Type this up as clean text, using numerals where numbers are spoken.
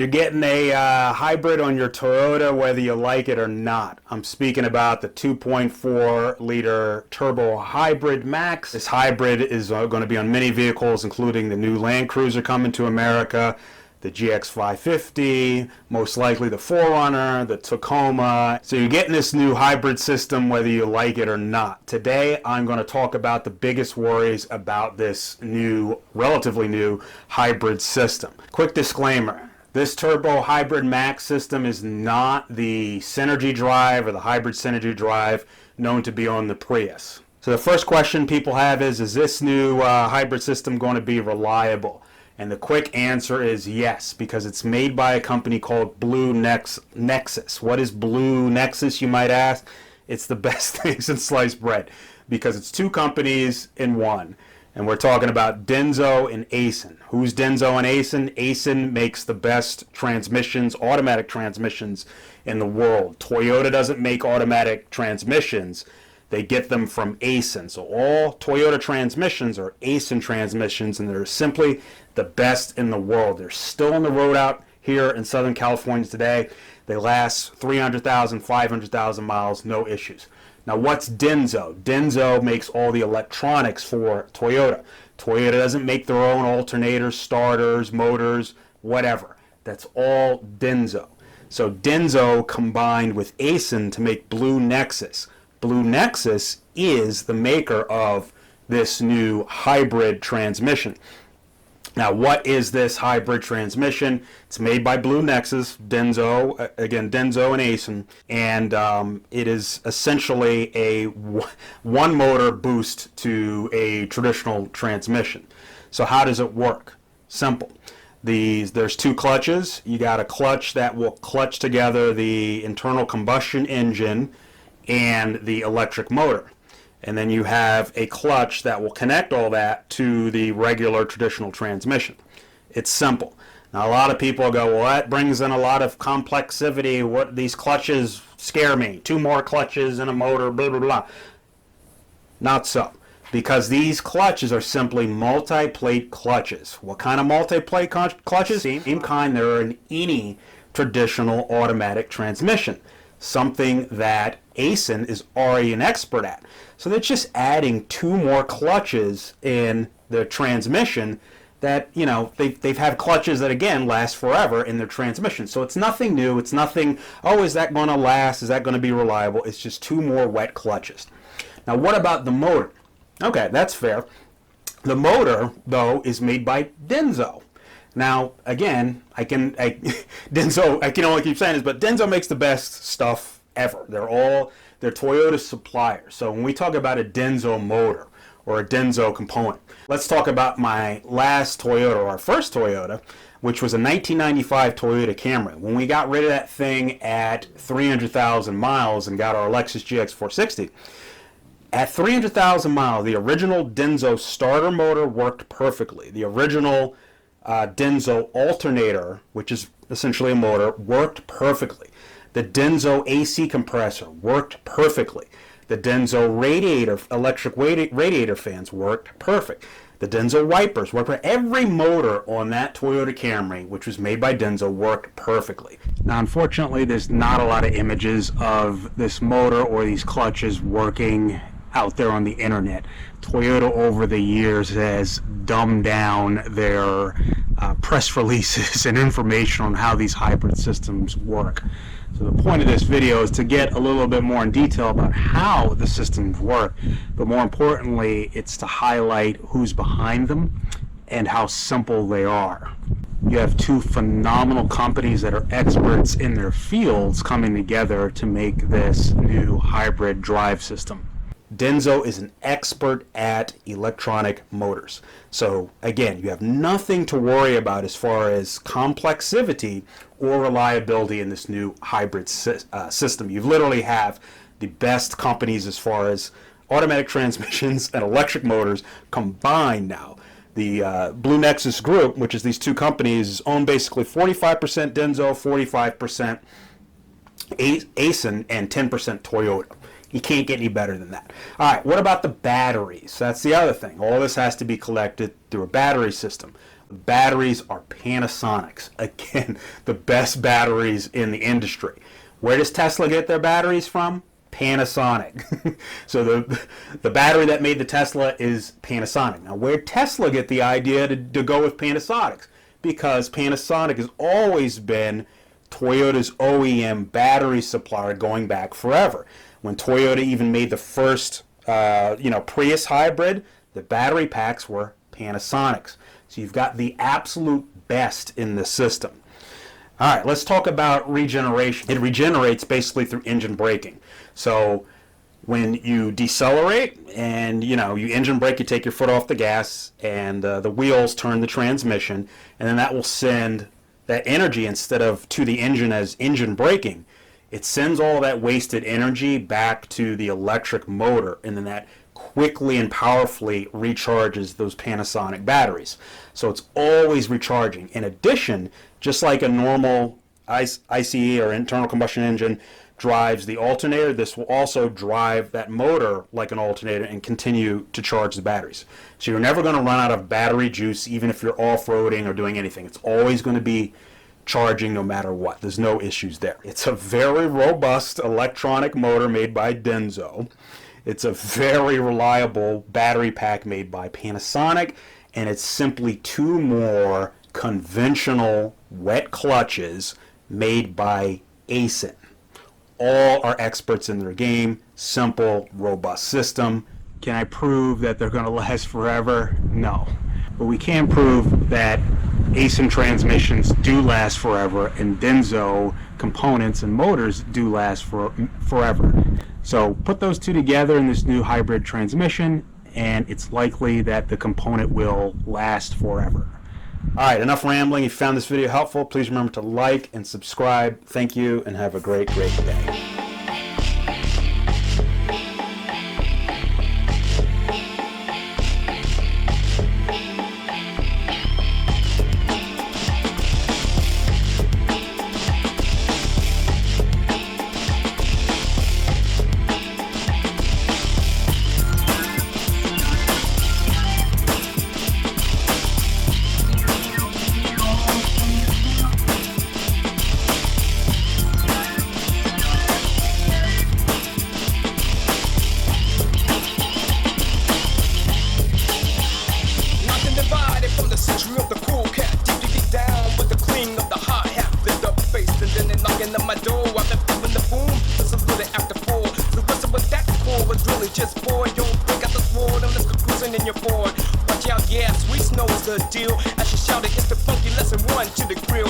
You're getting a hybrid on your Toyota whether you like it or not. I'm speaking about the 2.4 liter turbo hybrid max. This hybrid is going to be on many vehicles, including the new Landcruiser coming to America, the GX550, most likely the 4Runner, the Tacoma. So you're getting this new hybrid system whether you like it or not. Today I'm going to talk about the biggest worries about this new, relatively new hybrid system. Quick disclaimer. This turbo hybrid max system is not the Synergy drive or the hybrid Synergy drive known to be on the Prius. So the first question people have is this new hybrid system going to be reliable? And the quick answer is yes, because it's made by a company called Nexus. What is Blue Nexus, you might ask? It's the best thing since sliced bread, because it's two companies in one. And we're talking about Denso and Aisin. Who's Denso and Aisin? Aisin makes the best transmissions, automatic transmissions in the world. Toyota doesn't make automatic transmissions. They get them from Aisin. So all Toyota transmissions are Aisin transmissions, and they're simply the best in the world. They're still on the road out here in Southern California today. They last 300,000, 500,000 miles, no issues. Now, what's Denso? Denso makes all the electronics for Toyota. Toyota doesn't make their own alternators, starters, motors, whatever. That's all Denso. So Denso combined with Aisin to make Blue Nexus. Blue Nexus is the maker of this new hybrid transmission. Now, what is this hybrid transmission? It's made by Blue Nexus, Denso, again, Denso and Aisin, and it is essentially a one motor boost to a traditional transmission. So how does it work? Simple. There's two clutches. You got a clutch that will clutch together the internal combustion engine and the electric motor. And then you have a clutch that will connect all that to the regular traditional transmission. It's simple. Now, a lot of people go, well, that brings in a lot of complexity. What, these clutches scare me. Two more clutches in a motor, blah, blah, blah. Not so. Because these clutches are simply multi-plate clutches. What kind of multi-plate clutches? Same kind there are in any traditional automatic transmission. Something that Aisin is already an expert at. So they're just adding two more clutches in the transmission that, you know, they've had clutches that, again, last forever in their transmission. So it's nothing new. It's nothing, oh, is that going to last? Is that going to be reliable? It's just two more wet clutches. Now, what about the motor? Okay, that's fair. The motor, though, is made by Denso. Now, again, Denso, I can only keep saying this, but Denso makes the best stuff ever. They're Toyota suppliers. So when we talk about a Denso motor or a Denso component, let's talk about my last Toyota, or our first Toyota, which was a 1995 Toyota Camry. When we got rid of that thing at 300,000 miles and got our Lexus GX460, at 300,000 miles, the original Denso starter motor worked perfectly. The original Denso alternator, which is essentially a motor, worked perfectly. The Denso AC compressor worked perfectly. The Denso electric radiator fans worked perfect. The Denso wipers worked perfect. Every motor on that Toyota Camry, which was made by Denso, worked perfectly. Now, unfortunately, there's not a lot of images of this motor or these clutches working out there on the internet. Toyota over the years has dumbed down their press releases and information on how these hybrid systems work. So the point of this video is to get a little bit more in detail about how the systems work, but more importantly, it's to highlight who's behind them and how simple they are. You have two phenomenal companies that are experts in their fields coming together to make this new hybrid drive system. Denso is an expert at electronic motors. So again, you have nothing to worry about as far as complexity or reliability in this new hybrid system. You literally have the best companies as far as automatic transmissions and electric motors combined now. The Blue Nexus group, which is these two companies, is owned basically 45% Denso, 45% Aisin, and 10% Toyota. You can't get any better than that. All right, what about the batteries? That's the other thing. All this has to be collected through a battery system. Batteries are Panasonic's. Again, the best batteries in the industry. Where does Tesla get their batteries from? Panasonic. So the battery that made the Tesla is Panasonic. Now, where did Tesla get the idea to go with Panasonic's? Because Panasonic has always been Toyota's OEM battery supplier going back forever. When Toyota even made the first Prius hybrid, the battery packs were Panasonic's. So you've got the absolute best in the system. All right, let's talk about regeneration. It regenerates basically through engine braking. So when you decelerate and you engine brake, you take your foot off the gas and the wheels turn the transmission, and then that will send that energy instead of to the engine as engine braking. It sends all that wasted energy back to the electric motor, and then that quickly and powerfully recharges those Panasonic batteries. So it's always recharging. In addition, just like a normal ICE or internal combustion engine drives the alternator, this will also drive that motor like an alternator and continue to charge the batteries. So you're never going to run out of battery juice, even if you're off-roading or doing anything. It's always going to be charging no matter what. There's no issues there. It's a very robust electronic motor made by Denso. It's a very reliable battery pack made by Panasonic, and it's simply 2 more conventional wet clutches made by Aisin. All are experts in their game. Simple, robust system. Can I prove that they're going to last forever? No. But we can prove that Aisin transmissions do last forever, and Denso components and motors do last forever. So put those two together in this new hybrid transmission, and it's likely that the component will last forever. All right, enough rambling. If you found this video helpful, please remember to like and subscribe. Thank you, and have a great day. Just bored, yo, break out the sword and let's go cruising in your Ford. Watch out, yeah, sweet snow is the deal. As she shouted, it's the funky lesson 1 to the grill.